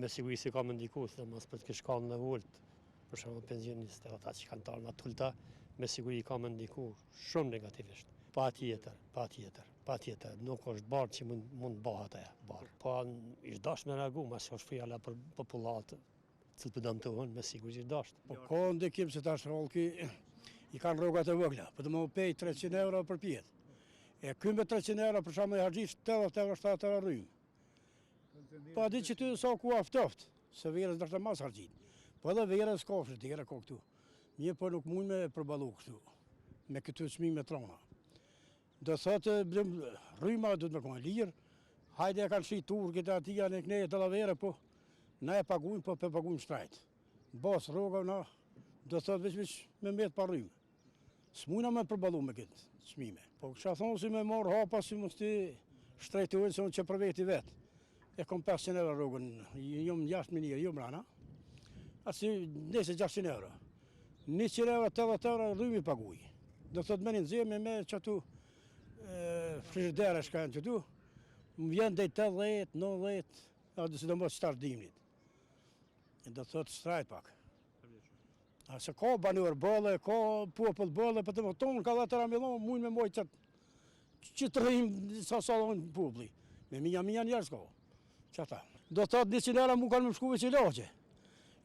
Me siguri si ka më ndiku, se mos për të kish kanë në ullët, për shumë pensionistët e ata që kanë talë në tullta, me siguri ka më ndiku shumë negativisht. Pa tjetër, nuk është barë që mund bëhat e barë. Po ishtë dasht me reagu, mas është fjalla për populatë, cilë për dëmtohen, me siguri ishtë dasht. Po ka ndikim se tash rollki i kanë rrogat e vogla, për të më pej 300 euro për pjetë. E këmë me 300 euro për shumë e hargjisht 80 euro 7 euro rrymë. Pa di që ty sa ku aftoft, se verës nështë e mas hargjit. Po edhe verës kafshë, tjera ka këtu. Mje po nuk mund me përbalu këtu, me këtu çmime trona. Do thotë, rryma du të me kënë lirë, hajde e kanë shi turkit e ati janë e këneje të la vere, po na e pagujnë, po pagujnë shtrajt. Basë roga, na, do thotë veç me metë pa rrymë. S'mujna me përbalu me këtë çmime. Po kësha thonë si me marë hapa, si mos ti shtrejtojnë, se unë që për veti vetë. E kom 500 euro rrugën, jom jashtë minirë, jom rana. Asi nese 600 euro. 100 euro, 80 euro rrymi paguj. Do thot me një nëzirë me që atu frizidere shka janë që tu, më vjen dhe 80, 90, dhe si do mos qëtar dimnit. Do thot shtrajt pak. Se ka banur bëlle, ka popull bëlle, për të më tonë ka dhe të ramilon, mujnë me mojtë që të rrimë sa salon publi. Me minja njerës ka. Qata. Do të thotë 100 euro mu kanë më shkuve që loqe.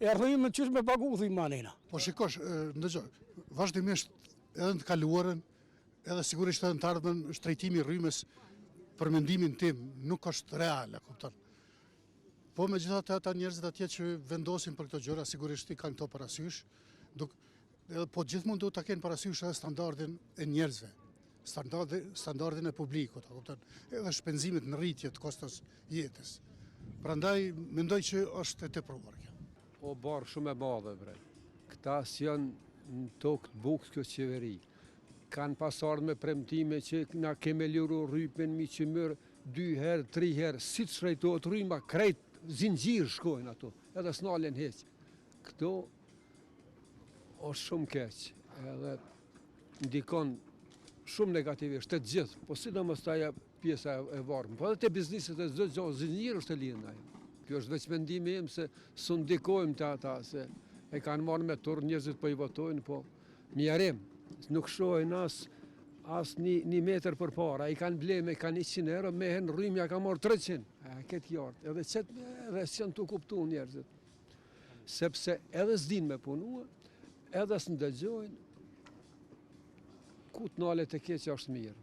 E rrimë qysh me pagu, dhimë manina. Po shikosh, ndëgjoj, vazhdimisht edhe në të kaluarën, edhe sigurisht edhe në të ardhmen, shtrejtimi rrymës për mendimin tim nuk është reale, kupton. Po me gjithatë ata njerëzit atje që vendosin për këto gjëra, sigurisht i kanë këto parasysh, po gjithmonë duhet ta kenë parasysh edhe standardin e njerëzve, standardin e publikut, kupton, edhe shpenzimet në rritje të kostos jetës. Prandaj mendoj që është e tepruar kjo. O barë shumë e madhe, bre. Këta si janë në tokë të bukë kjo qeveri. Kanë pasardhë me premtime që na keme liru rrypen mi që mërë 2 herë, 3 herë, si të shrejtojt rryma, krejt zinxhir shkojnë ato, edhe s'nalen heq. Këto është shumë keq, edhe ndikon shumë negativisht të gjithë, po sidomos taja pjesa e varmë, po edhe të bizniset e zdo gjohë, zinxhir është e lidhë. Kjo është veç mendimi im se së ndikojmë të ata, se e kanë marrë me turë, njerëzit po i votojnë, po mjerim, nuk shojnë as një metër për para, i kanë bleme, i kanë 100 euro, mehen rrymja ka marrë 300, këtë jartë, edhe s'janë të kuptu njerëzit, sepse edhe s'din me punua, edhe s'ndëgjojnë, ku t'nalet e keqja është mirë.